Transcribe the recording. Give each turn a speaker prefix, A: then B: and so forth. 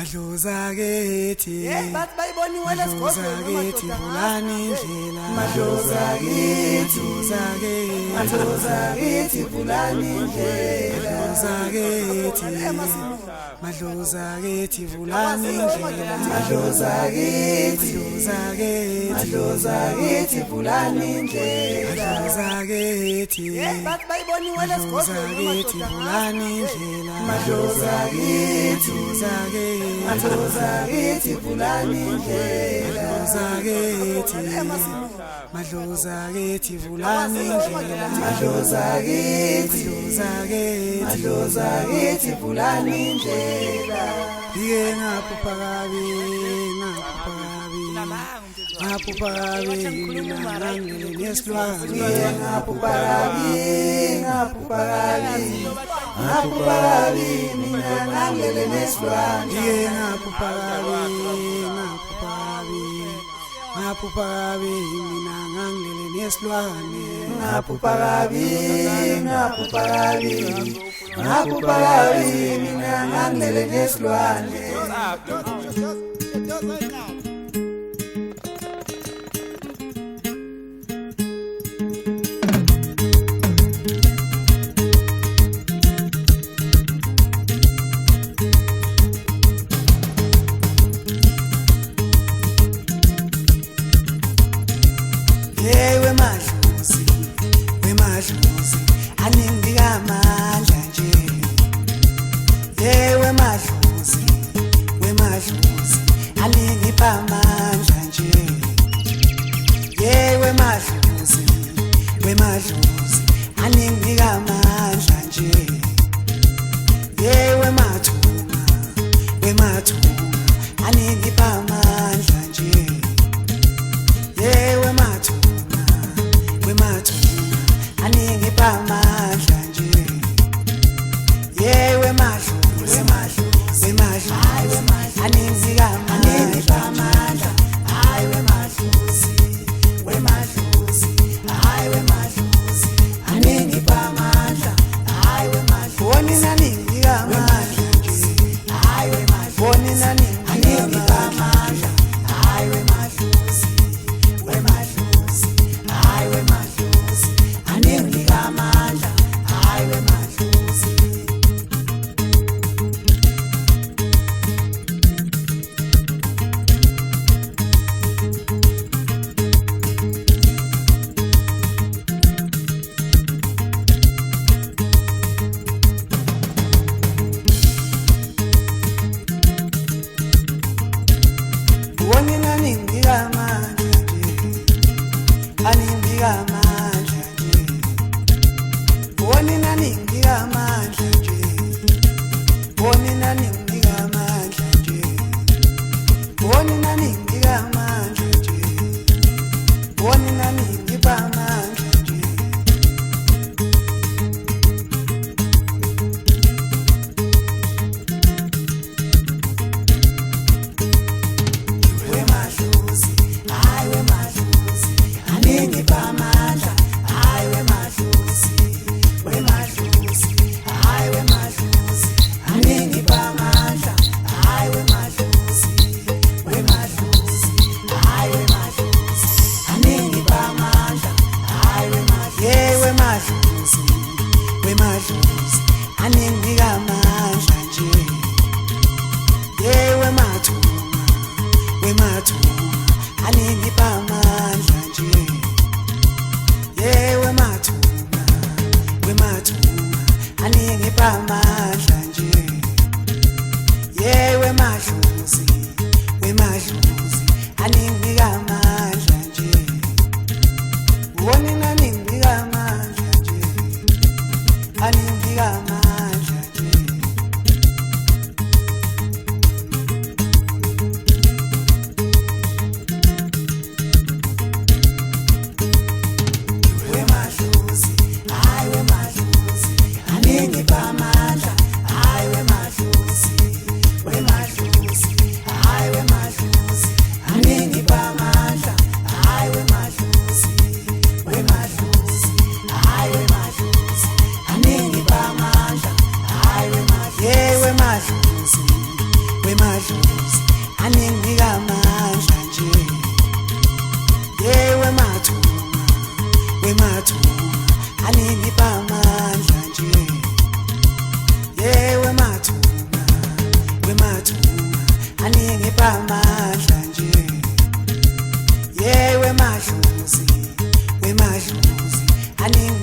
A: Madloza kithi
B: bathi bayiboniwe
A: Madloza kithi vulani indlela
B: Madloza kithi Madloza kithi vulani indlela
A: Madloza kithi vulani indlela
B: Madloza kithi vulani indlela bathi bayiboniwe
A: vulani indlela
B: Madloza kithi vulani indlela
A: Madloza kithi vulani indlela
B: Madloza kithi vulani indlela
A: Bike ngaphupha kabi ngaphupha kabi mina ngangele nesilwane
B: ngaphupha kabi mina ngangele nesilwane
A: Bike ngaphupha kabi mina ngangele nesilwane
B: ngaphupha kabi mina ngangele nesilwane
A: Wemadlozi aninginika amandla nje Wemadlozi aningipha amandla nje Wemadlozi aninginika amandla nje Wemathunga aningipha amandla nje Wemathunga aningipha amandla nje Wemadlozi aningipha amandla hayi Wemadlozi aningipha amandla hayi Wemadlozi aningipha amandla hayi Wemadlozi aningipha amandla hayi Wemadlozi hayi Wemadlozi aningipha amandla hayi Wemadlozi aningipha amandla aningipha amandla aningipha amandla aningipha amandla aningipha amandla Wemadlozi aningipha amandla hayi Wemadlozi aningipha amandla hayi Wemadlozi aningipha amandla hayi Wemadlozi aningipha amandla nje Wemathunga aningipha amandla nje Wemathunga aningipha amandla nje Wemadlozi aningipha amandla nje aningipha amandla nje aningipha amandla nje madlozi aninginika amandla nje yewe mathunga wemathunga aningipha amandla nje yewe mathunga wemathunga aningipha amandla nje yewe madlozi wemadlozi aninginika